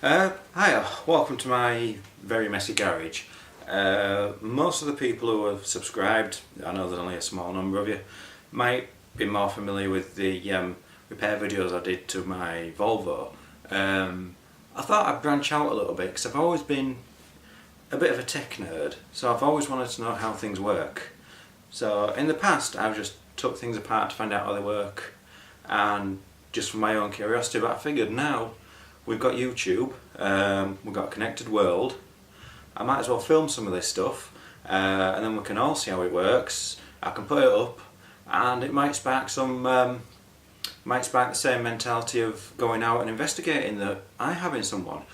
Hi, welcome to my very messy garage. Most of the people who have subscribed, I know there's only a small number of you, might be more familiar with the repair videos I did to my Volvo. I thought I'd branch out a little bit because I've always been a bit of a tech nerd, so I've always wanted to know how things work. So in the past I've just took things apart to find out how they work and just for my own curiosity, but I figured now we've got YouTube, we've got a connected world, I might as well film some of this stuff and then we can all see how it works. I can put it up and it might spark the same mentality of going out and investigating that I have in someone.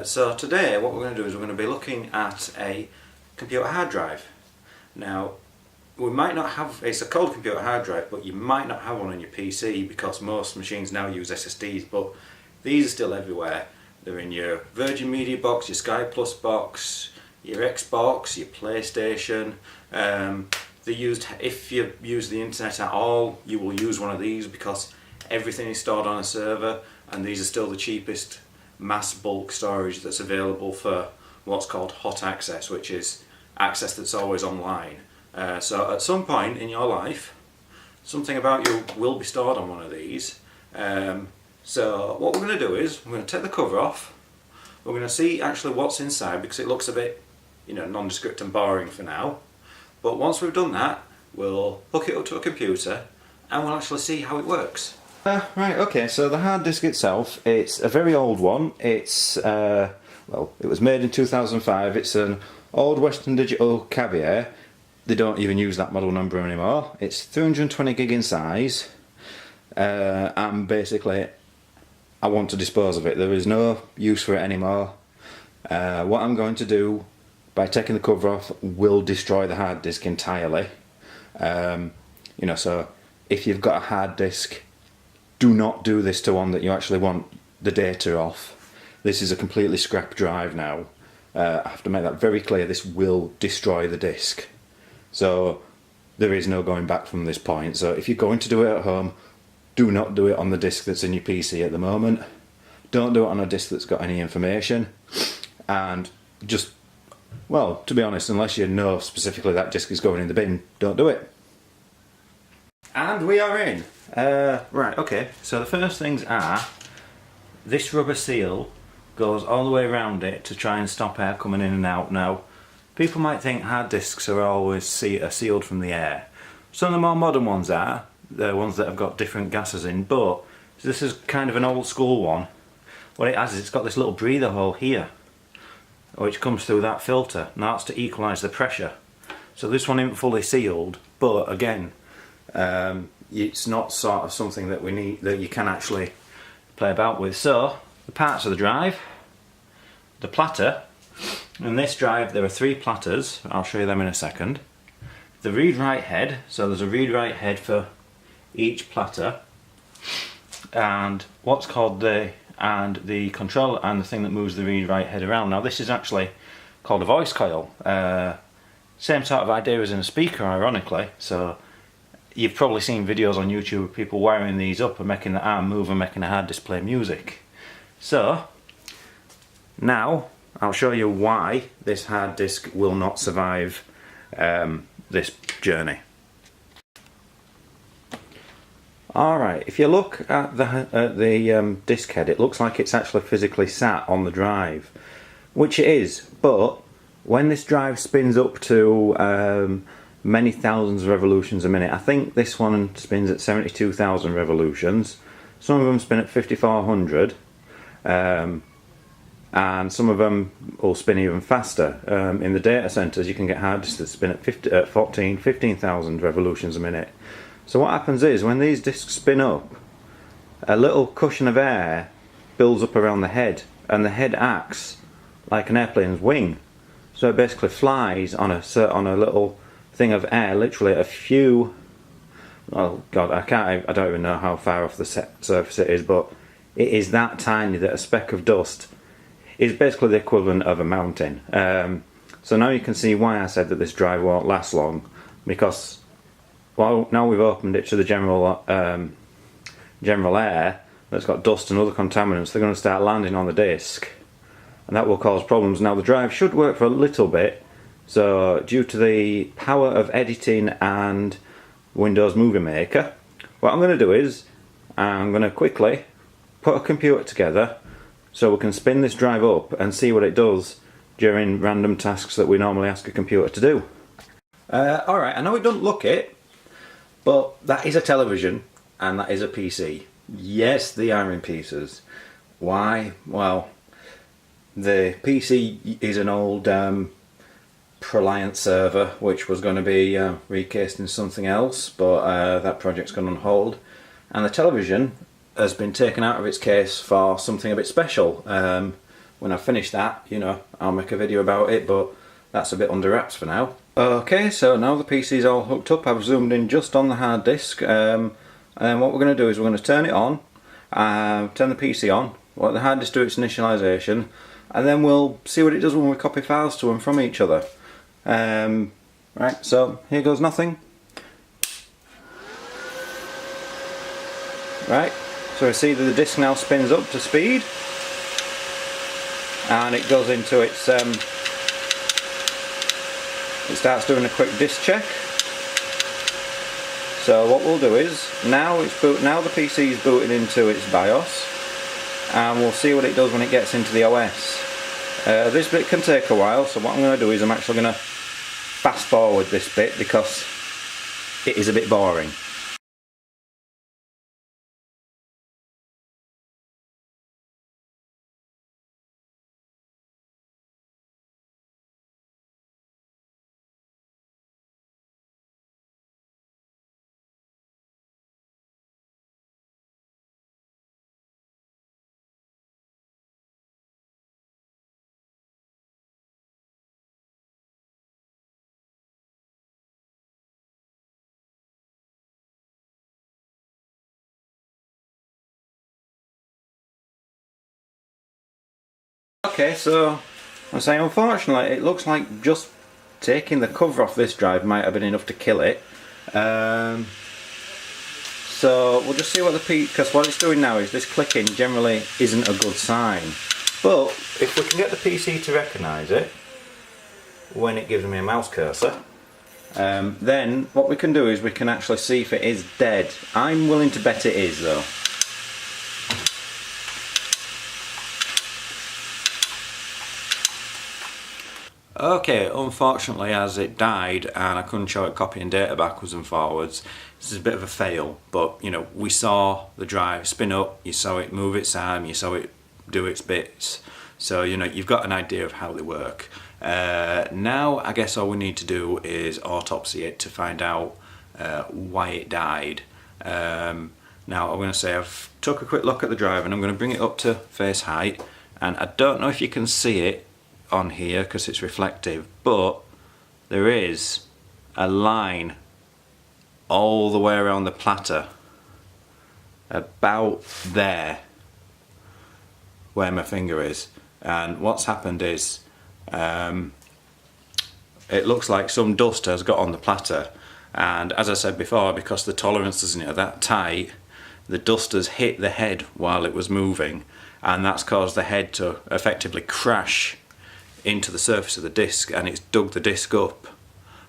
So today what we're going to do is we're going to be looking at a computer hard drive. Now we might not have, it's a called computer hard drive, but you might not have one on your PC because most machines now use SSDs, but these are still everywhere. They're in your Virgin Media box, your Sky Plus box, your Xbox, your PlayStation. They're used, if you use the internet at all, you will use one of these because everything is stored on a server, and these are still the cheapest mass bulk storage that's available for what's called hot access, which is access that's always online. So at some point in your life, something about you will be stored on one of these. So what we're going to do is, we're going to take the cover off, we're going to see actually what's inside because it looks a bit, nondescript and boring for now. But once we've done that, we'll hook it up to a computer and we'll actually see how it works. Right, okay, so the hard disk itself, it's a very old one. It's, well, it was made in 2005. It's an old Western Digital Caviar. They don't even use that model number anymore. It's 320 gig in size, and basically I want to dispose of it. There is no use for it anymore. What I'm going to do by taking the cover off will destroy the hard disk entirely. So if you've got a hard disk, do not do this to one that you actually want the data off. This is a completely scrap drive now. I have to make that very clear. This will destroy the disk. So there is no going back from this point. So if you're going to do it at home, do not do it on the disk that's in your PC at the moment. Don't do it on a disk that's got any information. And just, well, to be honest, unless you know specifically that disk is going in the bin, don't do it. And we are in. Right, okay, so the first things are, this rubber seal goes all the way around it to try and stop air coming in and out. Now, people might think hard disks are always sealed from the air. Some of the more modern ones are, the ones that have got different gases in, but this is kind of an old school one. What it has is it's got this little breather hole here, which comes through that filter. Now that's to equalise the pressure. So this one isn't fully sealed, but again, it's not sort of something that we need, that you can actually play about with. So the parts of the drive, the platter. In this drive there are 3 platters, I'll show you them in a second. The read-write head, so there's a read-write head for each platter, and what's called the controller and the thing that moves the read-write head around. Now this is actually called a voice coil. Same sort of idea as in a speaker, ironically. So you've probably seen videos on YouTube of people wiring these up and making the arm move and making a hard disk play music. So now I'll show you why this hard disk will not survive this journey. Alright, if you look at the disk head, it looks like it's actually physically sat on the drive, which it is, but when this drive spins up to many thousands of revolutions a minute, I think this one spins at 72,000 revolutions, some of them spin at 5,400, and some of them will spin even faster. In the data centers you can get hard disks that spin at 15,000 revolutions a minute. So what happens is, when these disks spin up, a little cushion of air builds up around the head, and the head acts like an airplane's wing. So it basically flies on a little thing of air, literally a few, oh god, I don't even know how far off the surface it is, but it is that tiny that a speck of dust is basically the equivalent of a mountain. So now you can see why I said that this drive won't last long, because well, now we've opened it to the general air, that's got dust and other contaminants, they're going to start landing on the disk, and that will cause problems. Now the drive should work for a little bit, so due to the power of editing and Windows Movie Maker, what I'm going to do is I'm going to quickly put a computer together so we can spin this drive up and see what it does during random tasks that we normally ask a computer to do. Alright, I know it doesn't look it, but that is a television and that is a PC. Yes, they are in pieces. Why? Well, the PC is an old Proliant server which was going to be recased in something else, but that project's gone on hold, and the television has been taken out of its case for something a bit special. When I finish that, you know, I'll make a video about it, but that's a bit under wraps for now. Okay, so now the PC's all hooked up. I've zoomed in just on the hard disk, and then what we're going to do is we're going to turn it on, turn the PC on, let the hard disk do its initialization, and then we'll see what it does when we copy files to and from each other. Right, so here goes nothing. Right, so I see that the disk now spins up to speed, and it goes into its it starts doing a quick disk check. So what we'll do is now the PC is booted into its BIOS, and we'll see what it does when it gets into the OS. This bit can take a while, so what I'm going to do is I'm actually going to fast forward this bit because it is a bit boring. Okay, so I'm saying unfortunately it looks like just taking the cover off this drive might have been enough to kill it. So we'll just see what because what it's doing now is this clicking generally isn't a good sign. But if we can get the PC to recognise it when it gives me a mouse cursor, then what we can do is we can actually see if it is dead. I'm willing to bet it is though. Okay, unfortunately as it died and I couldn't show it copying data backwards and forwards, this is a bit of a fail, but you know, we saw the drive spin up, you saw it move its arm, you saw it do its bits, so you know, you've got an idea of how they work. Now I guess all we need to do is autopsy it to find out why it died. Now I'm going to say I've took a quick look at the drive and I'm going to bring it up to face height, and I don't know if you can see it on here because it's reflective, but there is a line all the way around the platter about there where my finger is, and what's happened is it looks like some dust has got on the platter, and as I said before, because the tolerance isn't that tight, the dust has hit the head while it was moving, and that's caused the head to effectively crash into the surface of the disc, and it's dug the disc up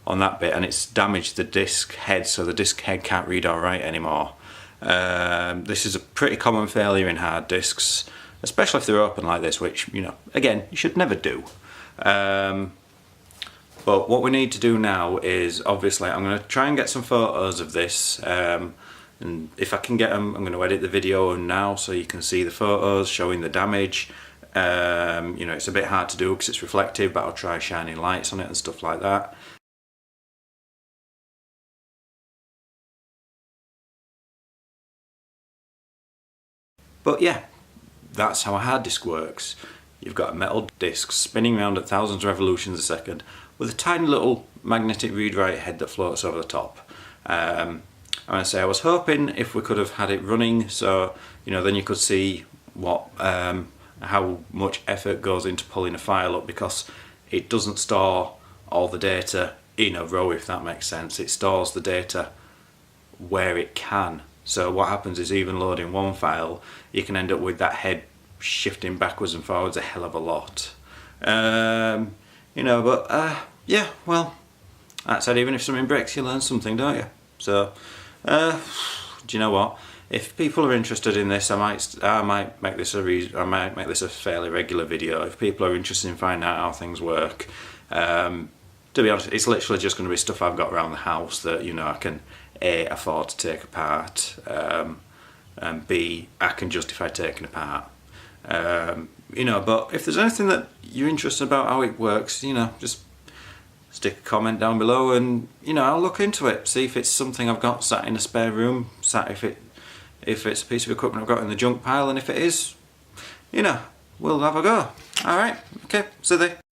on that bit and it's damaged the disc head, so the disc head can't read or write anymore. This is a pretty common failure in hard disks, especially if they're open like this, which, you know, again, you should never do. But what we need to do now is, obviously, I'm going to try and get some photos of this, and if I can get them, I'm going to edit the video now so you can see the photos showing the damage. You know, it's a bit hard to do because it's reflective, but I'll try shining lights on it and stuff like that. But yeah, that's how a hard disk works. You've got a metal disk spinning around at thousands of revolutions a second with a tiny little magnetic read-write head that floats over the top. I was hoping if we could have had it running, so you know, then you could see what how much effort goes into pulling a file up, because it doesn't store all the data in a row, if that makes sense. It stores the data where it can So what happens is, even loading one file, you can end up with that head shifting backwards and forwards a hell of a lot. You know, but yeah, well, that said, even if something breaks, you learn something, don't you? So, do you know what? If people are interested in this, I might make this a fairly regular video. If people are interested in finding out how things work, to be honest, it's literally just going to be stuff I've got around the house that, you know, I can A, afford to take apart, and B, I can justify taking apart. You know, but if there's anything that you're interested about how it works, you know, just stick a comment down below, and, you know, I'll look into it, see if it's something I've got sat in a spare room, if it's a piece of equipment I've got in the junk pile, and if it is, you know, we'll have a go. Alright, okay, see you there.